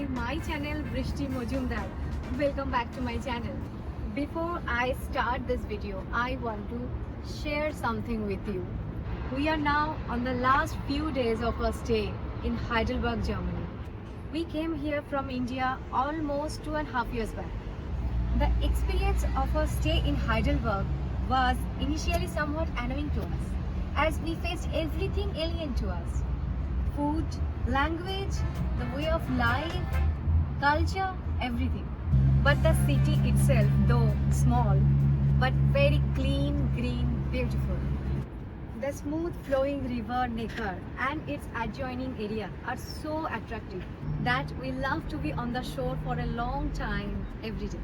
my channel Bristi Majumdar. Welcome back to my channel. Before I start this video, I want to share something with you. We are now on the last few days of our stay in Heidelberg, Germany. We came here from India almost 2.5 years back. The experience of our stay in Heidelberg was initially somewhat annoying to us, as we faced everything alien to us. Food, language, the way of life, culture, everything. But the city itself, though small, but very clean, green, beautiful. The smooth flowing river Neckar and its adjoining area are so attractive that we love to be on the shore for a long time every day.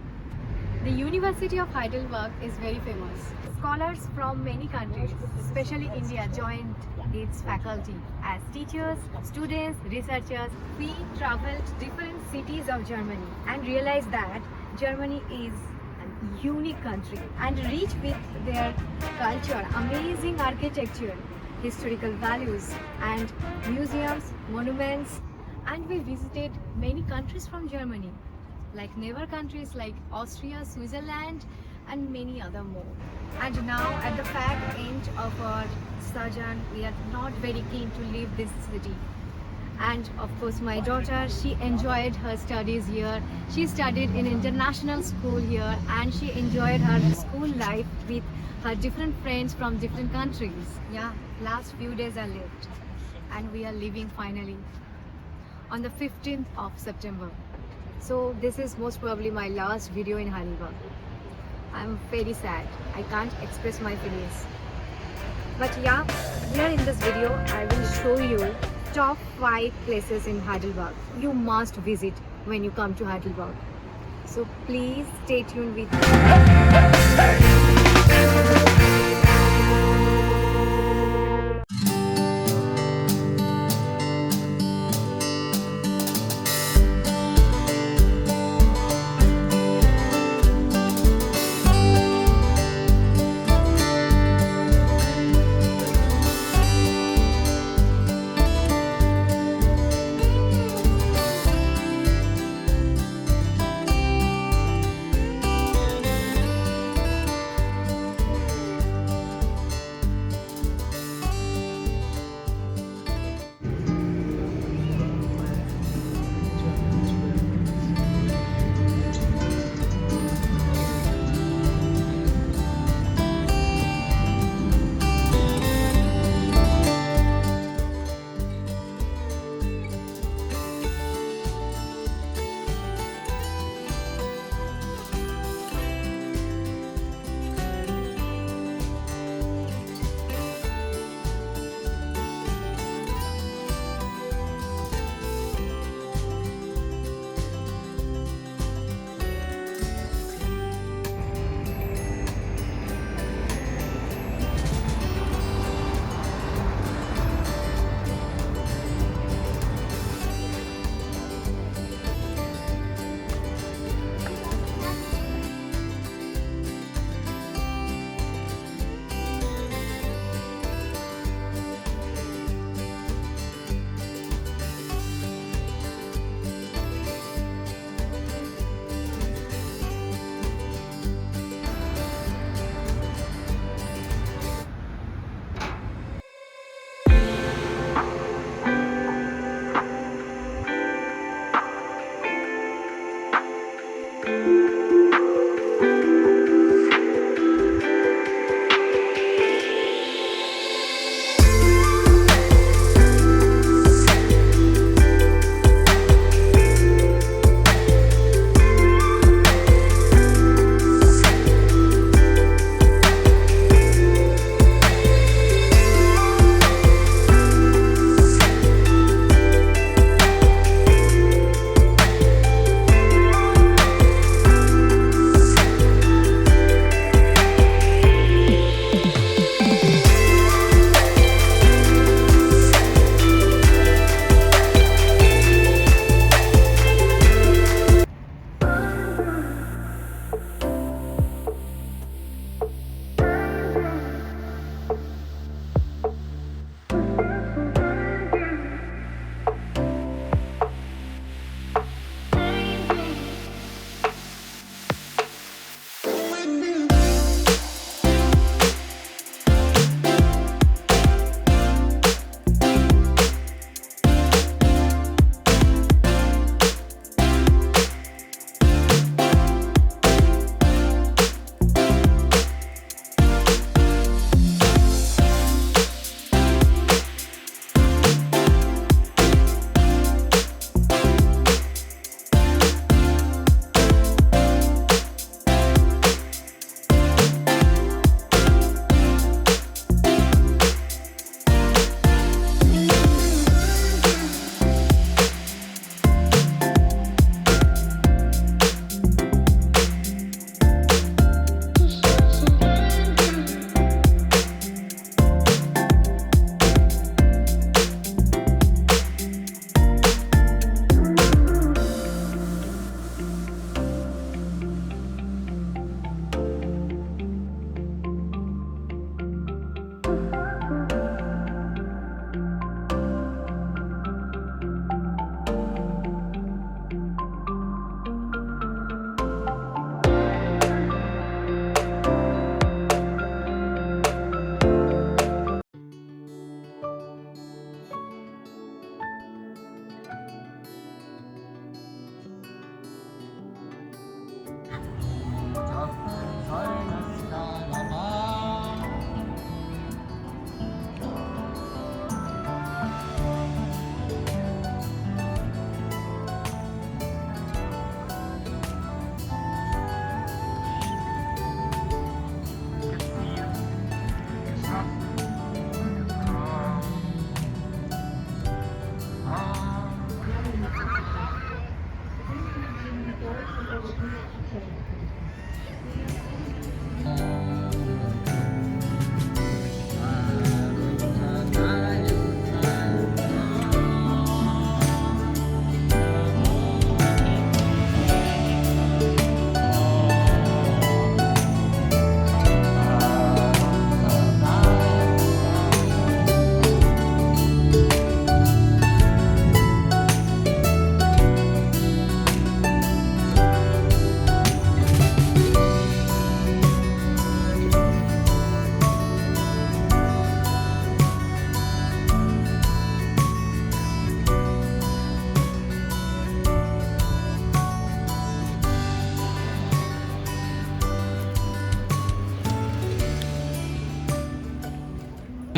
The University of Heidelberg is very famous. Scholars from many countries, especially India, joined its faculty as teachers, students, researchers. We traveled to different cities of Germany and realized that Germany is a unique country and rich with their culture, amazing architecture, historical values and museums, monuments. And we visited many countries from Germany, like neighbor countries like Austria, Switzerland and many other more. And now at the fag end of our sojourn, we are not very keen to leave this city. And of course my daughter, she enjoyed her studies here. She studied in international school here and she enjoyed her school life with her different friends from different countries. Yeah, last few days are left and we are leaving finally on the 15th of September. So this is most probably my last video in Heidelberg. I'm very sad. I can't express my feelings. But yeah, here in this video, I will show you top 5 places in Heidelberg you must visit when you come to Heidelberg. So please stay tuned with me.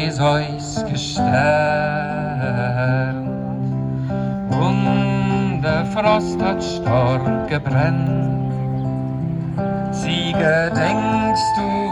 ist uns gesternt. Und der Frost hat stark gebrennt. Sie gedenkst du